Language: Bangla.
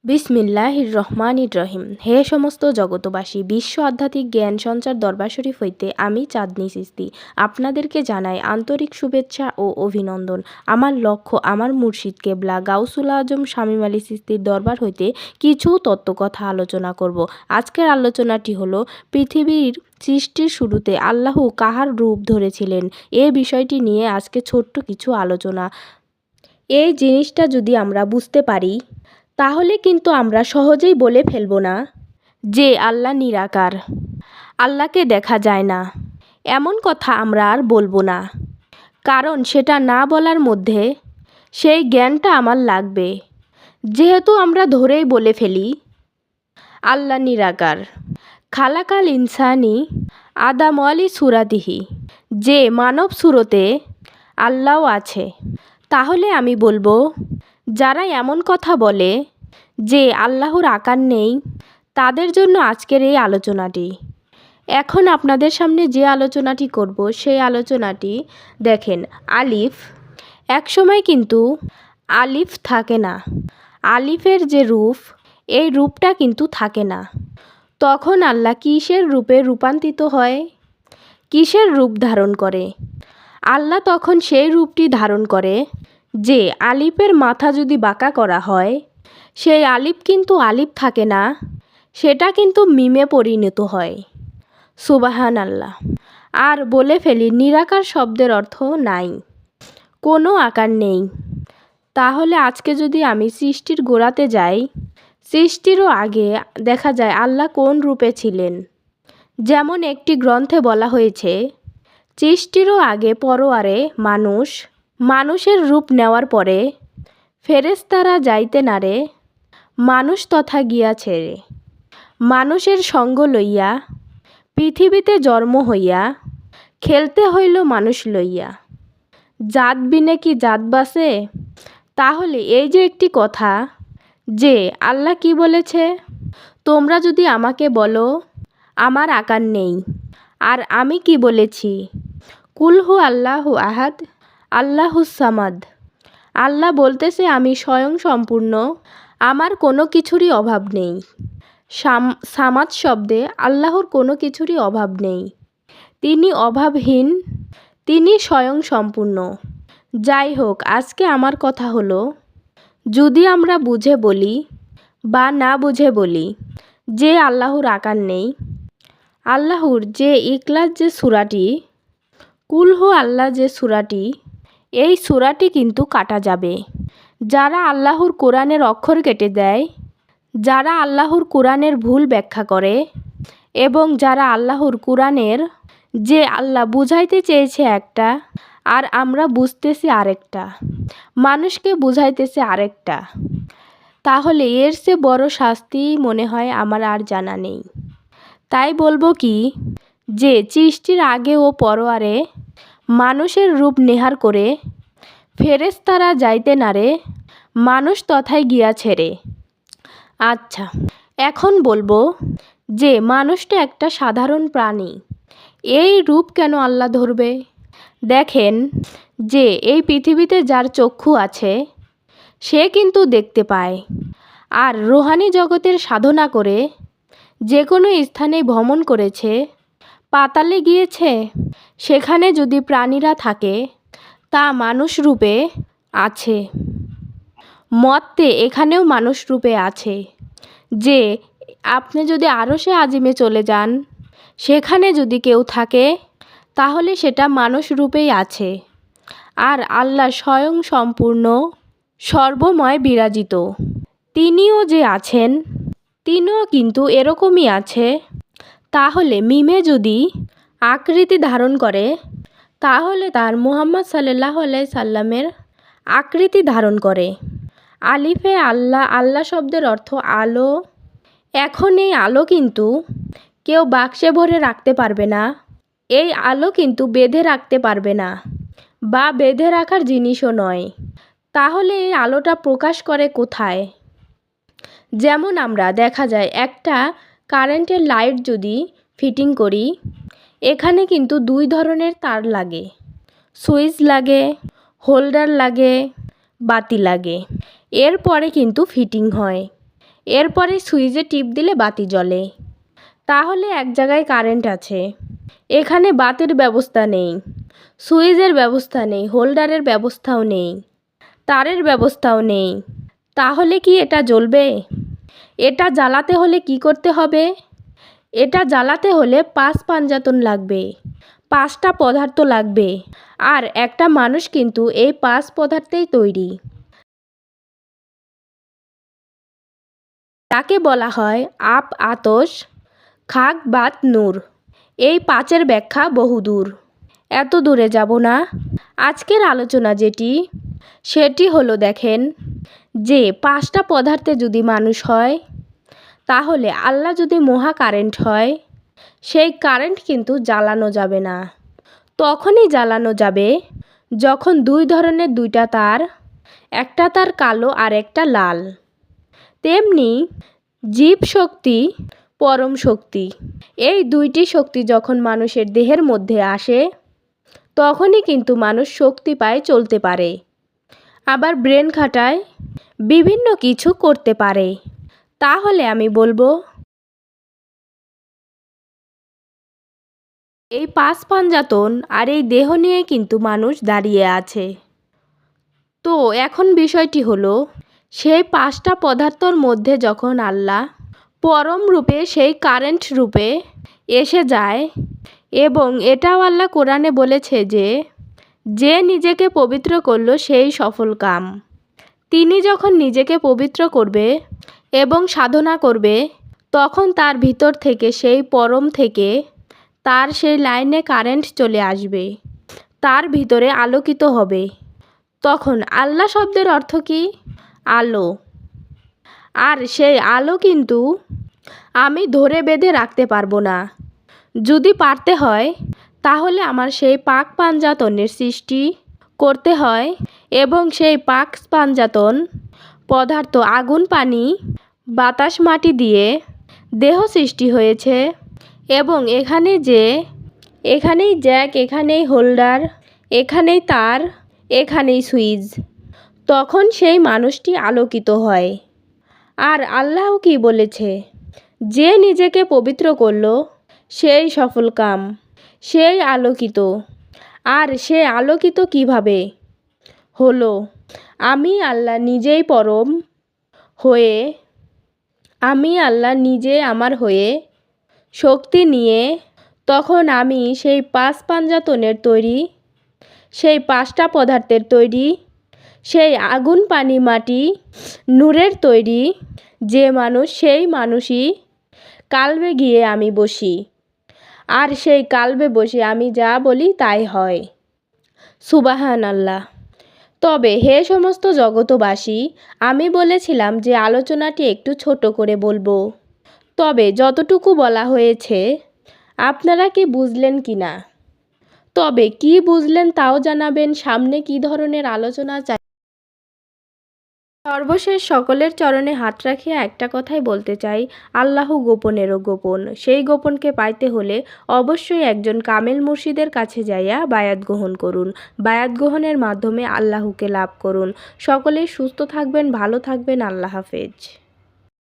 বিসমিল্লাহির রহমানির রহিম। হে সমস্ত জগতবাসী, বিশ্ব আধ্যাত্মিক জ্ঞান সঞ্চার দরবার শরীফ হইতে আমি চাঁদনী চিশতি আপনাদেরকে জানাই আন্তরিক শুভেচ্ছা ও অভিনন্দন। আমার লক্ষ্য আমার মুর্শিদ কেবলা গাউসুল আজম শামীম আলী চিশতির দরবার হইতে কিছু তত্ত্বকথা আলোচনা করব। আজকের আলোচনাটি হলো পৃথিবীর সৃষ্টির শুরুতে আল্লাহ কাহার রূপ ধরেছিলেন, এ বিষয়টি নিয়ে আজকে ছোট্ট কিছু আলোচনা। এই জিনিসটা যদি আমরা বুঝতে পারি তাহলে কিন্তু আমরা সহজেই বলে ফেলব না যে আল্লাহ নিরাকার, আল্লাহকে দেখা যায় না। এমন কথা আমরা আর বলবো না, কারণ সেটা না বলার মধ্যে সেই জ্ঞানটা আমার লাগবে। যেহেতু আমরা ধরেই বলে ফেলি আল্লাহ নিরাকার। খালাকাল ইনসানি আদাম আলী সুরাতিহি, যে মানব সুরতে আল্লাহও আছে, তাহলে আমি বলবো যারা এমন কথা বলে যে আল্লাহর আকার নেই, তাদের জন্য আজকের এই আলোচনাটি। এখন আপনাদের সামনে যে আলোচনাটি করব সেই আলোচনাটি দেখেন। আলিফ, একসময় কিন্তু আলিফ থাকে না। আলিফের যে রূপ, এই রূপটা কিন্তু থাকে না। তখন আল্লাহ কিসের রূপে রূপান্তরিত হয়, কিসের রূপ ধারণ করে? আল্লাহ তখন সেই রূপটি ধারণ করে যে আলিফের মাথা যদি বাঁকা করা হয়, সেই আলিফ কিন্তু আলিফ থাকে না, সেটা কিন্তু মিমে পরিণত হয়। সুবাহান আল্লাহ। আর বলে ফেলি নিরাকার শব্দের অর্থ নাই, কোনো আকার নেই। তাহলে আজকে যদি আমি সৃষ্টির গোড়াতে যাই, সৃষ্টিরও আগে দেখা যায় আল্লাহ কোন রূপে ছিলেন। যেমন একটি গ্রন্থে বলা হয়েছে, সৃষ্টিরও আগে পরোয়ারে মানুষ, মানুষের রূপ নেওয়ার পরে ফেরেশতারা যাইতে নারে, মানুষ তথা গিয়াছে রে। মানুষের সঙ্গ লইয়া পৃথিবীতে জন্ম হইয়া, খেলতে হইল মানুষ লইয়া। জাত বিনে কি জাত বাসে? তাহলে এই যে একটি কথা, যে আল্লাহ কি বলেছে, তোমরা যদি আমাকে বলো আমার আকার নেই, আর আমি কি বলেছি, কুলহু আল্লাহু আহাদ আল্লাহুস সামাদ। আল্লাহ বলতেছে আমি স্বয়ং সম্পূর্ণ, আমার কোনো কিছুরই অভাব নেই। সামাদ শব্দে আল্লাহর কোনো কিছুরই অভাব নেই, তিনি অভাবহীন, তিনি স্বয়ং সম্পূর্ণ। যাই হোক, আজকে আমার কথা হলো, যদি আমরা বুঝে বলি বা না বুঝে বলি যে আল্লাহর আকার নেই, আল্লাহর যে ইখলাস যে সূরাটি, কুলহু আল্লাহ যে সূরাটি, এই সূরাটি কিন্তু কাটা যাবে। যারা আল্লাহর কোরআনের অক্ষর কেটে দেয়, যারা আল্লাহর কোরআনের ভুল ব্যাখ্যা করে, এবং যারা আল্লাহর কোরআনের যে আল্লাহ বুঝাইতে চেয়েছে একটা আর আমরা বুঝতেছি আরেকটা, মানুষকে বুঝাইতেছে আরেকটা, তাহলে এর চেয়ে বড় শাস্তি মনে হয় আমার আর জানা নেই। তাই বলবো কি, যে সৃষ্টির আগে ও পরোয়ারে মানুষের রূপ নেহার করে ফেরেশতারা যাইতে নারে, মানুষ তথায় গিয়াছে রে। আচ্ছা, এখন বলবো যে মানুষটা একটা সাধারণ প্রাণী, এই রূপ কেন আল্লাহ ধরবে? দেখেন, যে এই পৃথিবীতে যার চক্ষু আছে সে কিন্তু দেখতে পায়, আর রুহানি জগতের সাধনা করে যে কোনো স্থানে ভ্রমণ করেছে, পাতালে গিয়েছে, সেখানে যদি প্রাণীরা থাকে তা মানুষ রূপে আছে। মর্তে এখানেও মানুষ রূপে আছে। যে আপনি যদি আরশে আজিমে চলে যান, সেখানে যদি কেউ থাকে তাহলে সেটা মানুষ রূপেই আছে। আর আল্লাহ স্বয়ং সম্পূর্ণ সর্বময় বিরাজিত, তিনিও যে আছেন, তিনিও কিন্তু এরকমই আছে। তাহলে মিমে যদি আকৃতি ধারণ করে, তাহলে তার মুহাম্মদ সাল্লাল্লাহু আলাইহি সাল্লামের আকৃতি ধারণ করে। আলিফে আল্লাহ, আল্লাহ শব্দের অর্থ আলো। এখন এই আলো কিন্তু কেউ বাক্সে ভরে রাখতে পারবে না, এই আলো কিন্তু বেঁধে রাখতে পারবে না, বা বেঁধে রাখার জিনিসও নয়। তাহলে এই আলোটা প্রকাশ করে কোথায়? যেমন আমরা দেখা যায় একটা কারেন্টের লাইট যদি ফিটিং করি, এখানে কিন্তু দুই ধরনের তার লাগে, সুইচ লাগে, হোল্ডার লাগে, বাতি লাগে, এরপরে কিন্তু ফিটিং হয়। এরপরে সুইচে টিপ দিলে বাতি জ্বলে। তাহলে এক জায়গায় কারেন্ট আছে, এখানে বাতির ব্যবস্থা নেই, সুইচের ব্যবস্থা নেই, হোল্ডারের ব্যবস্থাও নেই, তারের ব্যবস্থাও নেই। তাহলে কি এটা জ্বলবে? এটা জ্বালাতে হলে কি করতে হবে? এটা জ্বালাতে হলে 5 পাঞ্জাতন লাগবে, 5টা পদার্থ লাগবে। আর একটা মানুষ কিন্তু এই 5 পদার্থেই তৈরি। তাকে বলা হয় আপ, আতশ, খাক, বাত, নূর। এই 5-এর ব্যাখ্যা বহুদূর, এত দূরে যাব না। আজকের আলোচনা সেটি হলো, দেখেন যে 5টা পদার্থে যদি মানুষ হয়, তাহলে আল্লাহ যদি মহা কারেন্ট হয়, সেই কারেন্ট কিন্তু জ্বালানো যাবে না। তখনই জ্বালানো যাবে যখন 2 ধরনের 2টা তার, একটা তার কালো আর একটা লাল। তেমনি জীব শক্তি, পরম শক্তি, এই 2টি শক্তি যখন মানুষের দেহের মধ্যে আসে, তখনই কিন্তু মানুষ শক্তি পায়, চলতে পারে, আবার ব্রেন খাটায়, বিভিন্ন কিছু করতে পারে। তাহলে আমি বলবো, এই 5 পাঞ্জাতন আর এই দেহ নিয়ে কিন্তু মানুষ দাঁড়িয়ে আছে। তো এখন বিষয়টি হলো, সেই 5টা পদার্থর মধ্যে যখন আল্লাহ পরম রূপে, সেই কারেন্ট রূপে এসে যায়, এবং এটাও আল্লাহ কোরআনে বলেছে যে নিজেকে পবিত্র করলো সেই সফল কাম। তিনি যখন নিজেকে পবিত্র করবে এবং সাধনা করবে, তখন তার ভিতর থেকে, সেই পরম থেকে, তার সেই লাইনে কারেন্ট চলে আসবে, তার ভিতরে আলোকিত হবে। তখন আল্লাহ শব্দের অর্থ কি? আলো। আর সেই আলো কিন্তু আমি ধরে বেঁধে রাখতে পারবো না। যদি পারতে হয়, তাহলে আমার সেই পাক পাঞ্জাতনের সৃষ্টি করতে হয়, এবং সেই পাক পাঞ্জাতন পদার্থ আগুন, পানি, বাতাস, মাটি দিয়ে দেহ সৃষ্টি হয়েছে। এবং এখানেই জ্যাক, এখানেই হোল্ডার, এখানেই তার, এখানেই সুইচ। তখন সেই মানুষটি আলোকিত হয়। আর আল্লাহ কি বলেছে? যে নিজেকে পবিত্র করলো সেই সফল কাম, সেই আলোকিত। আর সে আলোকিত কিভাবে হলো? আমি আল্লাহ নিজেই পরম হয়ে, আমি আল্লাহ নিজে আমার হয়ে শক্তি নিয়ে, তখন আমি সেই 5 পাঞ্জাতনের তৈরি, সেই 5টা পদার্থের তৈরি, সেই আগুন, পানি, মাটি, নূরের তৈরি যে মানুষ, সেই মানুষই কালবে গিয়ে আমি বসি। আর সেই কালবে বসে আমি যা বলি তাই হয়। সুবাহান আল্লাহ। তবে হে সমস্ত জগতবাসী, আমি বলেছিলাম যে আলোচনাটি একটু ছোট করে বলবো। তবে যতটুকু বলা হয়েছে, আপনারা কি বুঝলেন কি না? তবে কি বুঝলেন তাও জানাবেন। সামনে কি ধরনের আলোচনা চাই। সর্বশেষ সকলের চরণে হাত রাখিয়া একটা কথাই বলতে চাই, আল্লাহ গোপনেরও গোপন। সেই গোপনকে পাইতে হলে অবশ্যই একজন কামেল মুর্শিদের কাছে যাইয়া বায়াত গ্রহণ করুন। বায়াত গ্রহণের মাধ্যমে আল্লাহকে লাভ করুন। সকলেই সুস্থ থাকবেন, ভালো থাকবেন। আল্লাহ হাফেজ।